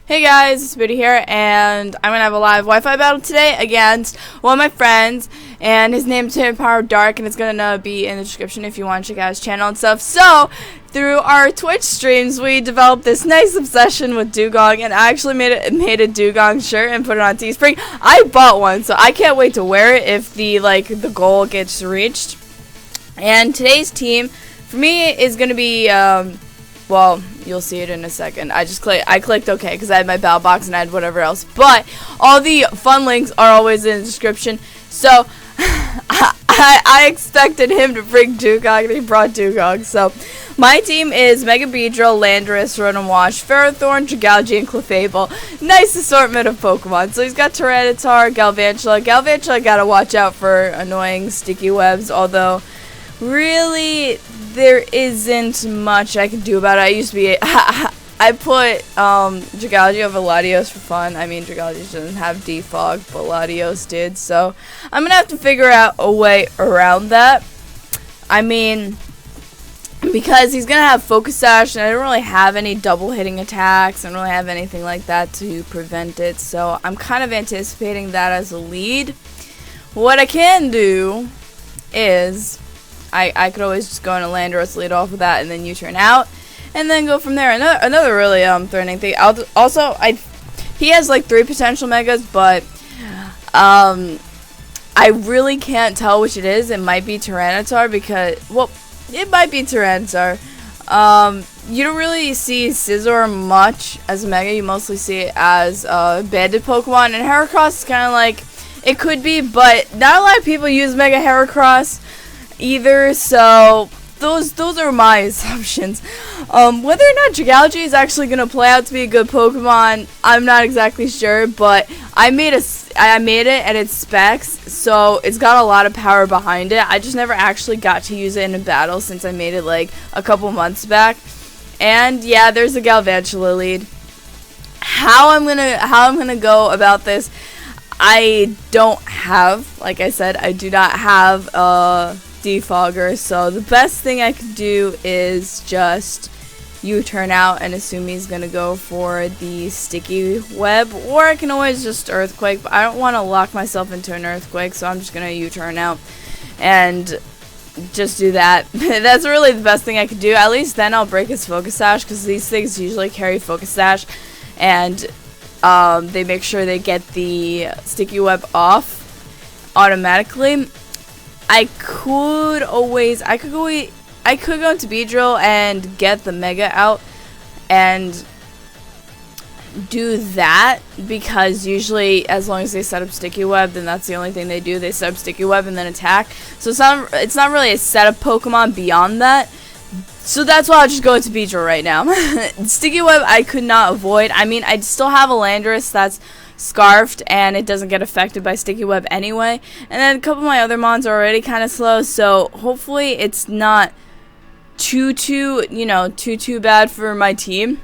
Hey guys, it's Mooty here, and I'm gonna have a live Wi-Fi battle today against one of my friends, and his name's Power Dark, and it's gonna be in the description if you want to check out his channel and stuff. So, through our Twitch streams, we developed this nice obsession with Dewgong, and I actually made a Dewgong shirt and put it on Teespring. I bought one, so I can't wait to wear it if the goal gets reached. And today's team, for me, is gonna be well, you'll see it in a second. I clicked OK because I had my battle box and I had whatever else. But all the fun links are always in the description. So I expected him to bring Dewgong, and he brought Dewgong. So my team is Mega Beedrill, Landorus, Rotom Wash, Ferrothorn, GameFreak, and Clefable. Nice assortment of Pokemon. So he's got Tyranitar, Galvantula. Galvantula gotta watch out for annoying sticky webs, although really there isn't much I can do about it. I used to be I put GameFreak over Latios for fun. I mean, GameFreak doesn't have defog, but Latios did, so I'm gonna have to figure out a way around that. I mean, because he's gonna have Focus Sash, and I don't really have any double hitting attacks. I don't really have anything like that to prevent it, so I'm kind of anticipating that as a lead. What I can do is I could always just go into Landorus, lead off with that, and then U-turn out, and then go from there. Another really threatening thing. Also, he has like 3 potential megas, but I really can't tell which it is. It might be Tyranitar because, well, it might be Tyranitar. You don't really see Scizor much as a mega. You mostly see it as banded Pokemon, and Heracross is kind of like, it could be, but not a lot of people use Mega Heracross either, so those are my assumptions. Whether or not GameFreak is actually gonna play out to be a good Pokemon, I'm not exactly sure, but I made it at its specs, so it's got a lot of power behind it. I just never actually got to use it in a battle since I made it like a couple months back. And yeah, there's a Galvantula lead. How I'm gonna go about this, I don't have, like I said, I do not have defogger, so the best thing I could do is just U-turn out and assume he's gonna go for the sticky web, or I can always just earthquake, but I don't want to lock myself into an earthquake, so I'm just gonna U-turn out and just do that. That's really the best thing I could do. At least then I'll break his Focus Sash, because these things usually carry Focus Sash, and they make sure they get the sticky web off automatically. I could go into Beedrill and get the Mega out and do that, because usually as long as they set up Sticky Web, then that's the only thing they do. They set up Sticky Web and then attack. So it's not really a setup Pokemon beyond that. So that's why I'll just go into Beedrill right now. Sticky Web I could not avoid. I mean, I still have a Landorus that's scarfed, and it doesn't get affected by Sticky Web anyway. And then a couple of my other mons are already kind of slow, so hopefully it's not too bad for my team.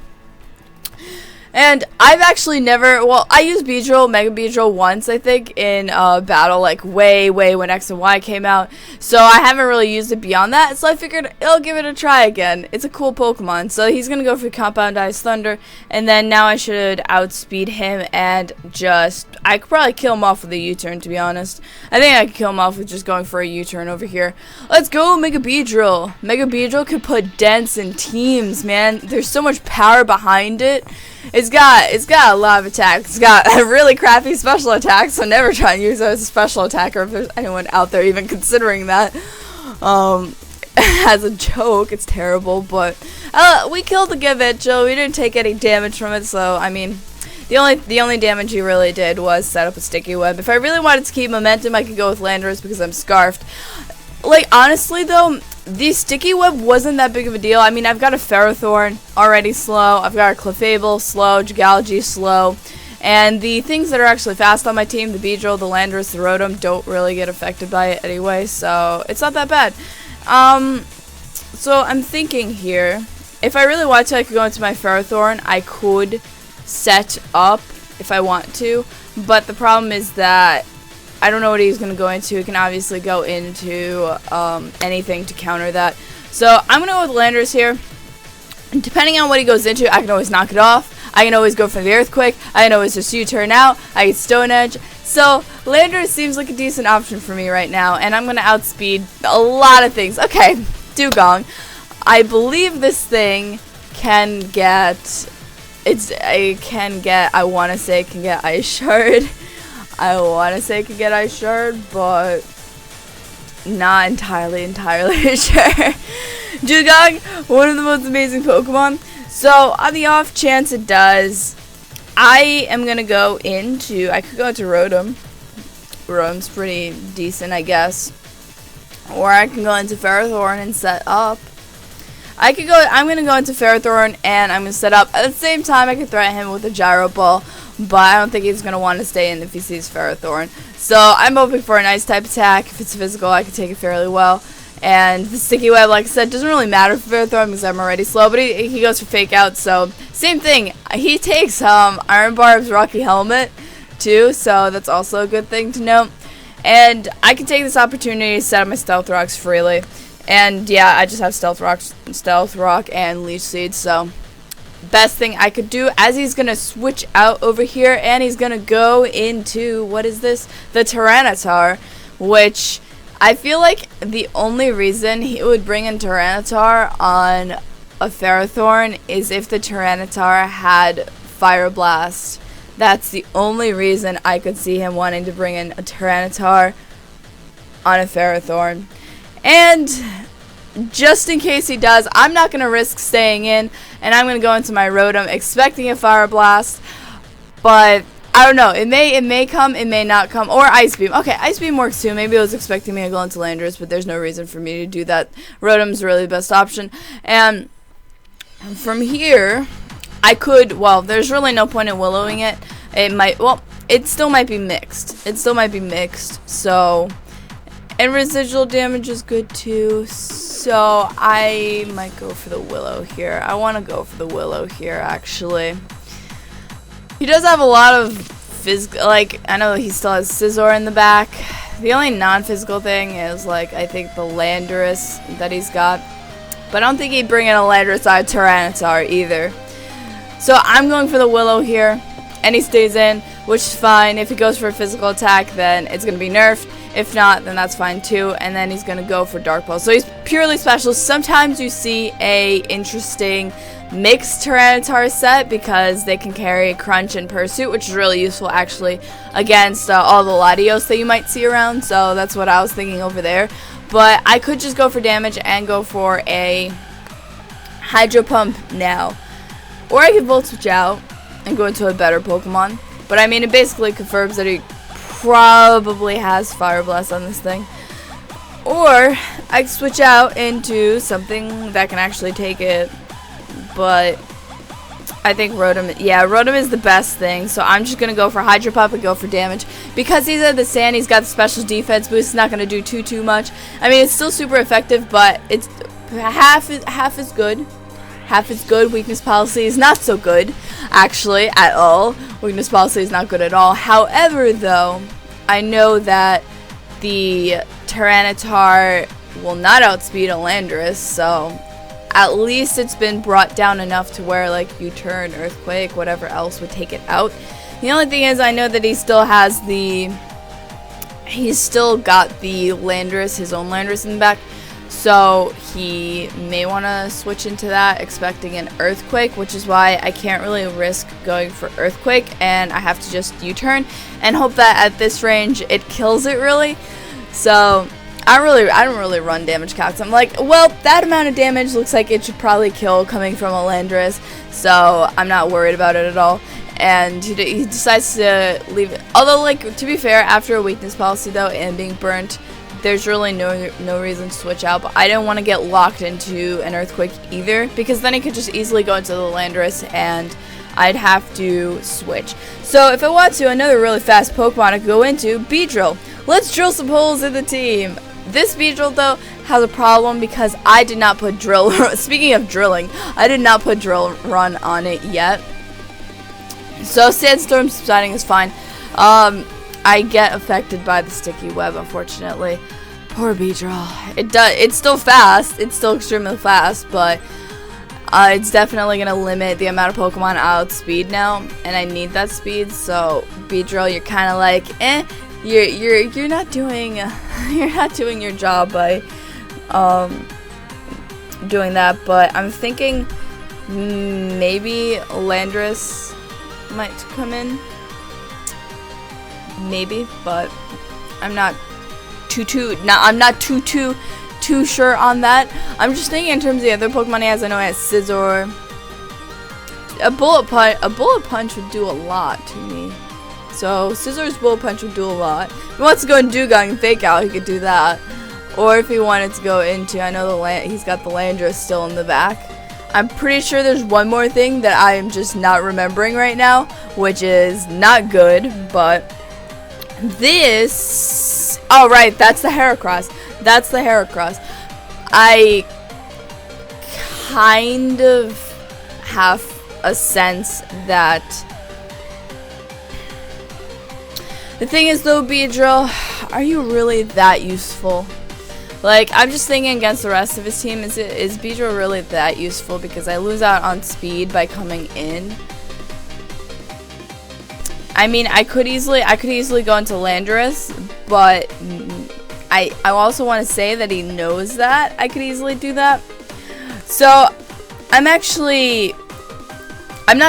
And I've actually never, well, I used Beedrill, Mega Beedrill once, I think, in battle, like way when X and Y came out. So I haven't really used it beyond that, so I figured I'll give it a try again. It's a cool Pokemon. So he's going to go for Compound Ice Thunder, and then now I should outspeed him and I could probably kill him off with a U-turn, to be honest. I think I could kill him off with just going for a U-turn over here. Let's go, Mega Beedrill. Mega Beedrill could put dents in teams, man. There's so much power behind it. It's got a lot of attacks. It's got a really crappy special attack, so never try and use it as a special attacker if there's anyone out there even considering that. As a joke, it's terrible, but we killed the Galvantula. We didn't take any damage from it, so I mean, the only damage he really did was set up a Sticky Web. If I really wanted to keep momentum, I could go with Landorus because I'm scarfed. Like, honestly though, the Sticky Web wasn't that big of a deal. I mean, I've got a Ferrothorn already slow. I've got a Clefable slow, GameFreak slow. And the things that are actually fast on my team, the Beedrill, the Landorus, the Rotom, don't really get affected by it anyway. So it's not that bad. So I'm thinking here, if I really want to, I could go into my Ferrothorn. I could set up if I want to. But the problem is that I don't know what he's going to go into. He can obviously go into anything to counter that. So I'm going to go with Landorus here. And depending on what he goes into, I can always knock it off. I can always go for the Earthquake. I can always just U-turn out. I can Stone Edge. So Landorus seems like a decent option for me right now, and I'm going to outspeed a lot of things. Okay, Dewgong. I believe this thing can get... I want to say it can get Ice Shard. I want to say it can get Ice Shard, but not entirely sure. Dewgong, one of the most amazing Pokemon. So on the off chance it does, I am gonna go into. I could go into Rotom. Rotom's pretty decent, I guess. Or I can go into Ferrothorn and set up. I'm gonna go into Ferrothorn and I'm gonna set up. At the same time, I could threaten him with a Gyro Ball, but I don't think he's gonna want to stay in if he sees Ferrothorn. So I'm hoping for a nice type attack. If it's physical, I can take it fairly well. And the Sticky Web, like I said, doesn't really matter for Ferrothorn because I'm already slow. But he goes for Fake Out, so same thing. He takes Iron Barb's Rocky Helmet too, so that's also a good thing to note. And I can take this opportunity to set up my Stealth Rocks freely. And yeah, I just have Stealth Rock, and Leech Seed. So best thing I could do, as he's gonna switch out over here, and he's gonna go into, what is this? The Tyranitar, which I feel like the only reason he would bring in Tyranitar on a Ferrothorn is if the Tyranitar had Fire Blast. That's the only reason I could see him wanting to bring in a Tyranitar on a Ferrothorn. And just in case he does, I'm not going to risk staying in, and I'm going to go into my Rotom expecting a Fire Blast. But I don't know, it may come, it may not come, or Ice Beam. Okay, Ice Beam works too. Maybe it was expecting me to go into Landorus, but there's no reason for me to do that. Rotom's really the best option. And from here, I could, well, there's really no point in Willowing it. It still might be mixed. So, and residual damage is good too. So, I might go for the Willow here. I want to go for the Willow here, actually. He does have a lot of physical, like, I know he still has Scizor in the back. The only non-physical thing is, like, I think the Landorus that he's got. But I don't think he'd bring in a Landorus out of Tyranitar either. So I'm going for the Willow here, and he stays in, which is fine. If he goes for a physical attack, then it's going to be nerfed. If not, then that's fine too, and then he's going to go for Dark Pulse. So he's purely special. Sometimes you see a interesting mixed Tyranitar set because they can carry Crunch and Pursuit, which is really useful actually against all the Latios that you might see around. So that's what I was thinking over there. But I could just go for damage and go for a Hydro Pump now. Or I could Volt Switch out and go into a better Pokemon. But I mean, it basically confirms that he probably has Fire Blast on this thing. Or I could switch out into something that can actually take it. But I think Rotom, yeah, Rotom is the best thing. So I'm just going to go for Hydro Pump and go for damage. Because he's at the sand, he's got the special defense boost. It's not going to do too much. I mean, it's still super effective, but it's half as good. Half is good. Weakness Policy is not so good, actually, at all. Weakness Policy is not good at all. However, though, I know that the Tyranitar will not outspeed a Landorus, so at least it's been brought down enough to where, like, U-turn, Earthquake, whatever else would take it out. The only thing is, I know that he still has the... He's still got the Landorus, his own Landorus in the back. So he may want to switch into that, expecting an Earthquake, which is why I can't really risk going for Earthquake, and I have to just U-turn and hope that at this range it kills it really. So I don't really run damage calcs. I'm like, well, that amount of damage looks like it should probably kill coming from a Landorus, so I'm not worried about it at all. And he decides to leave it. Although, like, to be fair, after a Weakness Policy though and being burnt, there's really no reason to switch out, but I didn't want to get locked into an Earthquake either, because then he could just easily go into the Landorus and I'd have to switch. So if I want to, another really fast Pokemon I could go into, Beedrill. Let's drill some holes in the team. This Beedrill, though, has a problem because I did not put Drill, speaking of drilling, I did not put Drill Run on it yet. So Sandstorm subsiding is fine. I get affected by the Sticky Web, unfortunately. Poor Beedrill. It's still fast. It's still extremely fast, but it's definitely gonna limit the amount of Pokemon I'll outspeed now, and I need that speed. So Beedrill, you're kind of like, you're not doing you're not doing your job by doing that. But I'm thinking maybe Landorus might come in, maybe, but I'm not too sure on that. I'm just thinking in terms of the other Pokemon he has. I know he has Scizor. A bullet punch would do a lot to me. So Scizor's bullet punch would do a lot. If he wants to go in Dewgong and fake out, he could do that. Or if he wanted to go into, I know he's got the Landorus still in the back. I'm pretty sure there's one more thing that I am just not remembering right now, which is not good, but this, oh right, that's the Heracross. That's the Heracross. I kind of have a sense that the thing is though, Beedrill, are you really that useful? Like, I'm just thinking against the rest of his team, is Beedrill really that useful? Because I lose out on speed by coming in. I mean, I could easily go into Landorus, but I also want to say that he knows that I could easily do that. So I'm not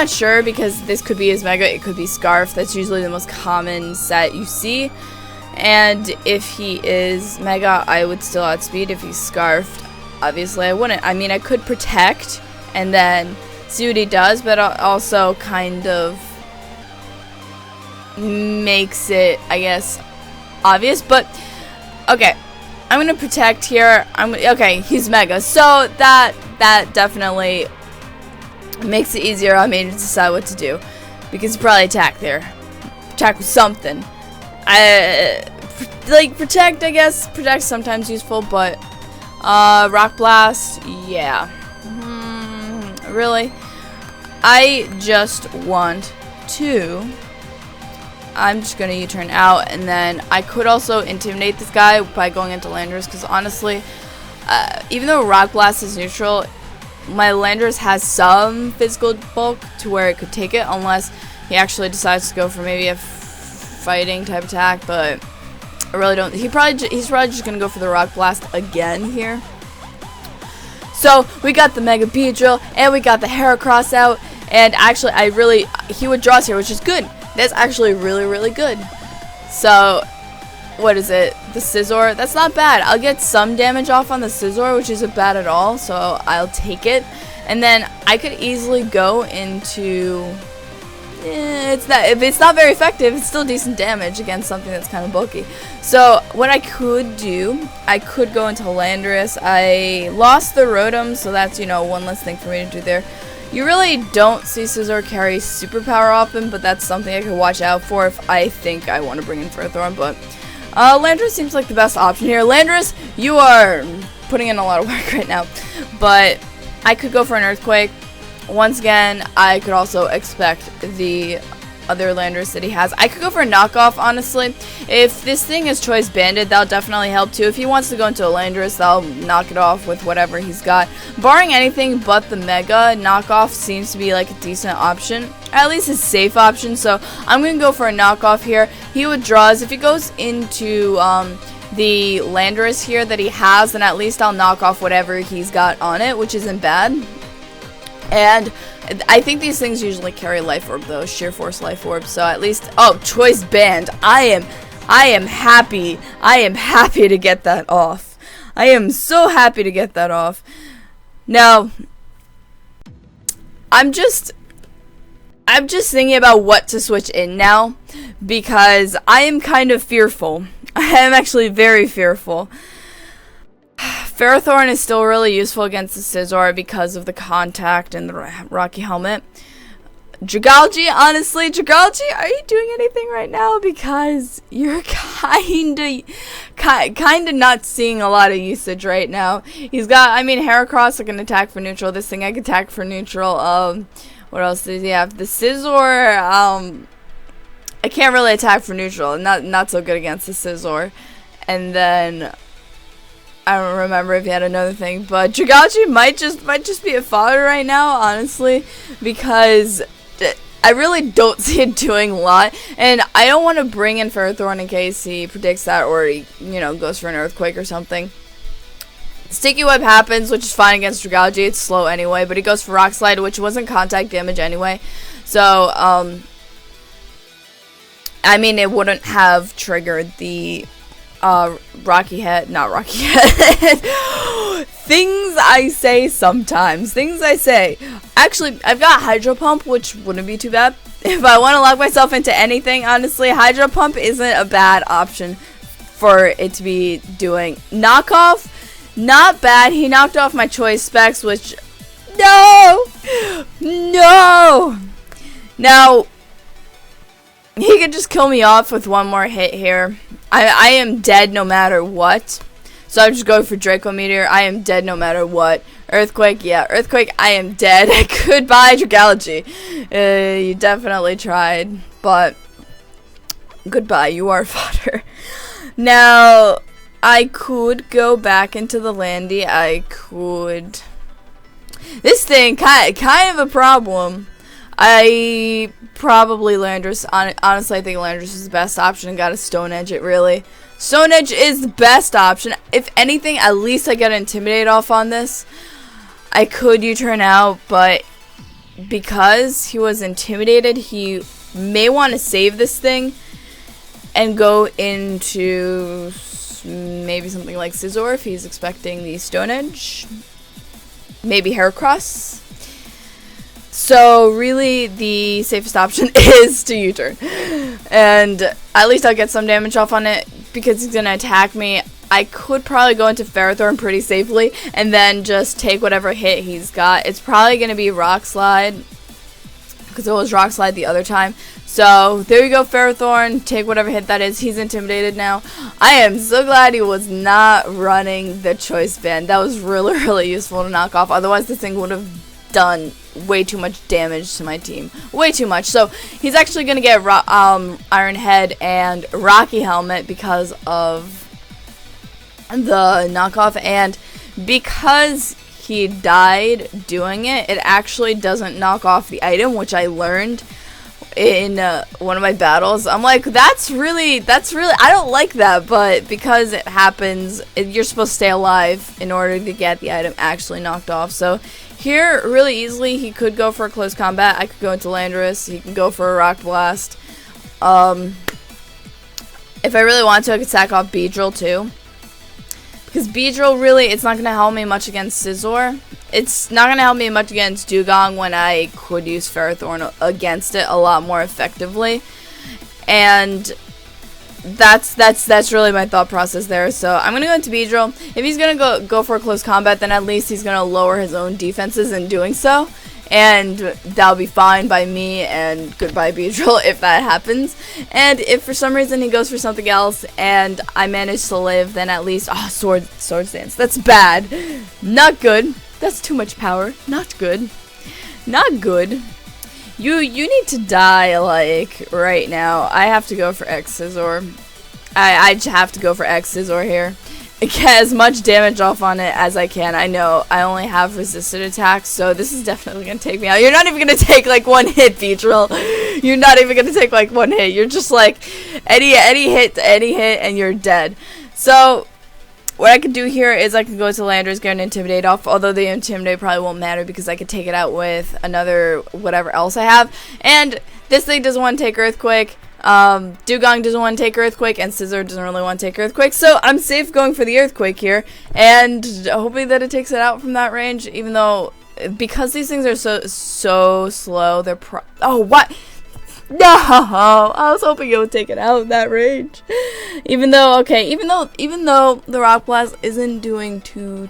sure, because this could be his Mega, it could be Scarf. That's usually the most common set you see. And if he is Mega, I would still outspeed. If he's Scarfed, obviously I wouldn't. I mean, I could Protect and then see what he does, but also kind of makes it, I guess, obvious. But okay, I'm gonna Protect here. Okay, he's Mega, so that definitely makes it easier on me to decide what to do, because he probably attack there, attack with something. Like Protect, I guess. Protect's sometimes useful, but Rock Blast, yeah. Really? I just want to. I'm just gonna U-turn out, and then I could also intimidate this guy by going into Landorus, because honestly, even though Rock Blast is neutral, my Landorus has some physical bulk to where it could take it, unless he actually decides to go for maybe a fighting type attack. But I really don't. He's probably just gonna go for the Rock Blast again here. So we got the Mega Beedrill and we got the Heracross out, and actually he withdraws here, which is good. That's actually really good. So what is it? The Scizor. That's not bad. I'll get some damage off on the Scizor, which isn't bad at all. So I'll take it, and then I could easily go into. If it's not very effective, it's still decent damage against something that's kind of bulky. So what I could do, I could go into Landorus. I lost the Rotom, so that's, one less thing for me to do there. You really don't see Scizor carry superpower often, but that's something I could watch out for if I think I want to bring in Ferrothorn. But Landorus seems like the best option here. Landorus, you are putting in a lot of work right now, but I could go for an Earthquake. Once again, I could also expect the other Landorus that he has. I could go for a knockoff, honestly. If this thing is choice banded, that'll definitely help too. If he wants to go into a Landorus, that'll knock it off with whatever he's got. Barring anything but the Mega, knockoff seems to be like a decent option. At least a safe option, so I'm going to go for a knockoff here. He withdraws. If he goes into the Landorus here that he has, then at least I'll knock off whatever he's got on it, which isn't bad. And I think these things usually carry Life Orb though, Sheer Force Life Orb, so at least, oh, Choice Band. I am happy to get that off. I am so happy to get that off. Now, I'm just thinking about what to switch in now, because I am kind of fearful. I am actually very fearful. Ferrothorn is still really useful against the Scizor because of the contact and the Rocky Helmet. DEWGONGGG, honestly, DEWGONGGG, are you doing anything right now? Because you're kinda not seeing a lot of usage right now. He's got, I mean, Heracross I can attack for neutral. This thing I can attack for neutral. What else does he have? The Scizor, I can't really attack for neutral. Not so good against the Scizor. And then I don't remember if he had another thing, but Dragachi might just be a fodder right now, honestly, because I really don't see it doing a lot, and I don't want to bring in Ferrothorn in case he predicts that, or he, you know, goes for an Earthquake or something. Sticky Web happens, which is fine against Dragachi. It's slow anyway, but he goes for Rock Slide, which wasn't contact damage anyway. So, I mean, it wouldn't have triggered the Rocky Head, not Rocky Head. Things I say sometimes. Things I say. Actually, I've got Hydro Pump, which wouldn't be too bad. If I want to lock myself into anything, honestly, Hydro Pump isn't a bad option for it to be doing. Knockoff, not bad. He knocked off my choice specs, which, no! Now, he could just kill me off with one more hit here. I am dead no matter what. So I'm just going for Draco Meteor. I am dead no matter what. Earthquake, yeah. Earthquake, I am dead. Goodbye, Dragachi. You definitely tried. But, goodbye, you are fodder. Now, I could go back into the Landy. I could... This thing, kind of a problem. I probably Landorus. Honestly, I think Landorus is the best option. Got to Stone Edge it, really. Stone Edge is the best option. If anything, at least I get Intimidate off on this. I could U-turn out, but because he was intimidated, he may want to save this thing and go into maybe something like Scizor if he's expecting the Stone Edge. Maybe Heracross. So really the safest option is to U-turn. And at least I'll get some damage off on it because he's going to attack me. I could probably go into Ferrothorn pretty safely and then just take whatever hit he's got. It's probably going to be Rock Slide because it was Rock Slide the other time. So there you go, Ferrothorn. Take whatever hit that is. He's intimidated now. I am so glad he was not running the Choice Band. That was really, really useful to knock off. Otherwise, this thing would have done way too much damage to my team. Way too much. So he's actually going to get Iron Head and Rocky Helmet because of the knockoff, and because he died doing it, it actually doesn't knock off the item, which I learned in one of my battles. I'm like, that's really, I don't like that, but because it happens, you're supposed to stay alive in order to get the item actually knocked off. So here, really easily, he could go for a close combat. I could go into Landorus. He can go for a Rock Blast. If I really want to, I could sack off Beedrill too. Because Beedrill, really, it's not going to help me much against Scizor. It's not going to help me much against Dewgong when I could use Ferrothorn against it a lot more effectively. And that's really my thought process there. So I'm going to go into Beedrill. If he's going to go for a close combat, then at least he's going to lower his own defenses in doing so. And that'll be fine by me, and goodbye Beedrill if that happens. And if for some reason he goes for something else and I manage to live, then at least, oh, Sword Stance. That's bad. Not good. That's too much power. Not good. Not good. You need to die, like, right now. I have to go for X Scizor. I just have to go for X Scizor here. Get as much damage off on it as I can. I know I only have resisted attacks, so this is definitely going to take me out. You're not even going to take, like, one hit, Beedrill. You're not even going to take, like, one hit. You're just, like, any hit, and you're dead. So what I could do here is I could go to Landorus, get an Intimidate off, although the Intimidate probably won't matter because I could take it out with another whatever else I have. And this thing doesn't want to take Earthquake. Dewgong doesn't want to take Earthquake, and Scizor doesn't really want to take Earthquake, so I'm safe going for the Earthquake here, and hoping that it takes it out from that range, even though, because these things are so slow, they're oh, what? No! I was hoping it would take it out in that range. Even though, okay, even though the Rock Blast isn't doing too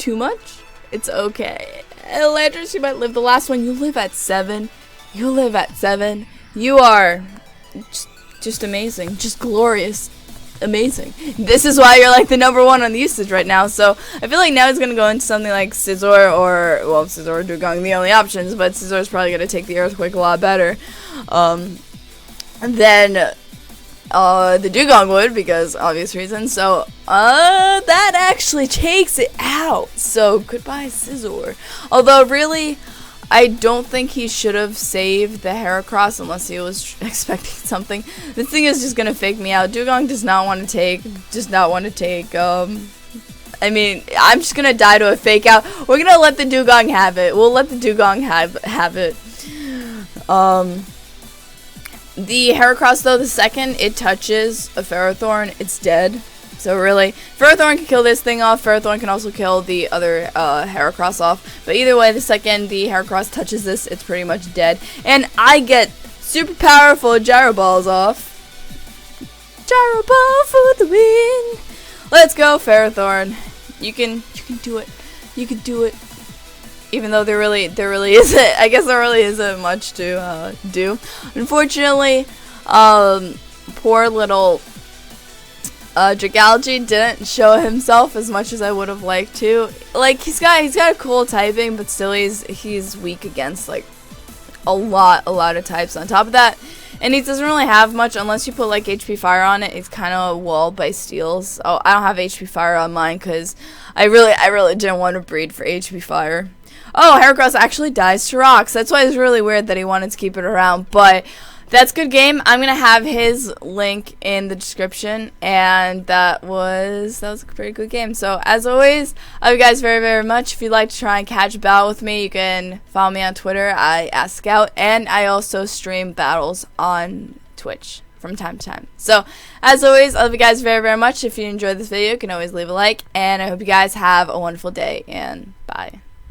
much, it's okay. Landorus, you might live the last one. You live at 7. You live at 7. You are just amazing. Just glorious. Amazing. This is why you're like the #1 on the usage right now. So I feel like now he's going to go into something like Scizor or, well, Scizor or Dewgong, the only options, but Scizor is probably going to take the Earthquake a lot better. And then the Dewgong would, because obvious reasons. So that actually takes it out. So goodbye Scizor. Although really, I don't think he should have saved the Heracross unless he was expecting something. This thing is just gonna fake me out. Dewgong does not want to take. I mean, I'm just gonna die to a fake out. We're gonna let the Dewgong have it. We'll let the Dewgong have it. The Heracross, though, the second it touches a Ferrothorn, it's dead. So really, Ferrothorn can kill this thing off. Ferrothorn can also kill the other Heracross off. But either way, the second the Heracross touches this, it's pretty much dead. And I get super powerful Gyro Balls off. Gyro Ball for the win! Let's go, Ferrothorn. You can do it. You can do it. Even though there really isn't. I guess there really isn't much to do. Unfortunately, poor little Dragalge didn't show himself as much as I would have liked to. Like he's got a cool typing, but still he's weak against like a lot of types on top of that. And he doesn't really have much unless you put like HP Fire on it. It's kind of walled by steals. Oh, I don't have HP Fire on mine because I really didn't want to breed for HP Fire. Oh, Heracross actually dies to rocks. That's why it's really weird that he wanted to keep it around. But that's good game. I'm gonna have his link in the description, and that was a pretty good game. So as always, I love you guys very much. If you'd like to try and catch a battle with me, you can follow me on Twitter. I @Scout, and I also stream battles on Twitch from time to time. So as always, I love you guys very much. If you enjoyed this video, you can always leave a like, and I hope you guys have a wonderful day, and bye.